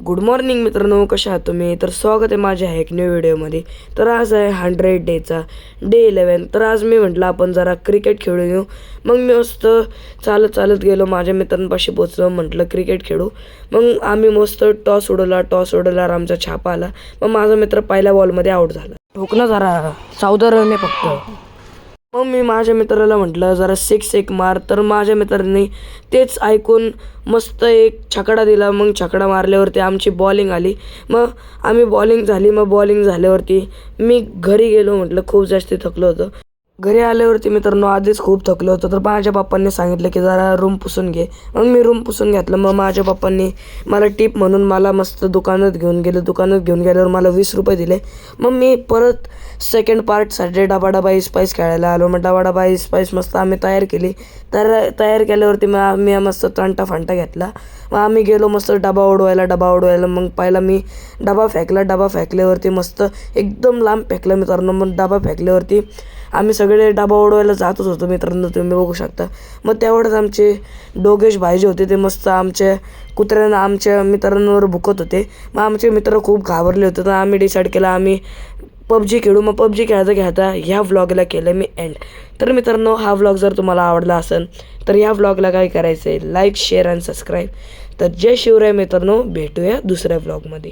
Good morning मित्रांनो, कशा आहात तुम्ही? तर स्वागत आहे माझ्या एक न्यू व्हिडिओमध्ये. तर आज आहे 100 डेचा डे 11. तर आज मी म्हटलं आपण जरा क्रिकेट खेळून येऊ. मग मी मस्त चालत चालत गेलो, माझ्या मित्रांपाशी पोचलो, म्हटलं क्रिकेट खेळू. मग आम्ही मस्त टॉस उडवला आमचा छापा आला. मग माझा मित्र पहिल्या बॉलमध्ये आऊट झाला. ठोकणं जरा 14 रन आहे फक्त. मग मी माझ्या मित्राला म्हटलं जरा 6 एक मार. तर माझ्या मित्रांनी तेच ऐकून मस्त एक छकडा दिला. मग छकडा मारल्यावरती आमची बॉलिंग आली. मग आम्ही बॉलिंग झाली. मग बॉलिंग झाल्यावरती मी घरी गेलो. म्हटलं खूप जास्त थकलो होतो. घरी आल्यावरती मित्रांनो आधीच खूप थकलो होतो. तर माझ्या पप्पांनी सांगितलं की जरा रूम पुसून घे. मग मी रूम पुसून घेतलं. मग माझ्या पप्पांनी मला टिप म्हणून मला मस्त दुकानात घेऊन गेले. दुकानात घेऊन गेल्यावर मला 20 रुपये दिले. मग मी परत सेकंड पार्टसाठी डबा स्पाईस खेळायला आलो. मग डबा स्पाईस मस्त आम्ही तयार केली. तर तयार केल्यावरती मग आम्ही मस्त तंटा फांटा घेतला. मग आम्ही गेलो मस्त डबा उडवायला. मग पहिला मी डबा फेकल्यावरती मस्त एकदम लांब फेकला मित्रांनो. मग डबा फेकल्यावरती आम्ही सगळे डबा उडवायला जातच होतो मित्रांनो, तुम्ही बघू शकता. मग तेवढंच आमचे डोगेश भाई जे होते ते मस्त आमच्या कुत्र्यांना आमच्या मित्रांवर भुकत होते. मग आमचे मित्र खूप घाबरले होते. तर आम्ही डिसाईड केलं आम्ही पबजी खेळू. मग पबजी खेळता ह्या व्लॉगला केलं मी एंड. तर मित्रांनो, हा व्लॉग जर तुम्हाला आवडला असेल तर ह्या व्लॉगला काय करायचं आहे, लाईक शेअर आणि सबस्क्राईब. तर जय शिवराय मित्रांनो, भेटूया दुसऱ्या व्लॉगमध्ये.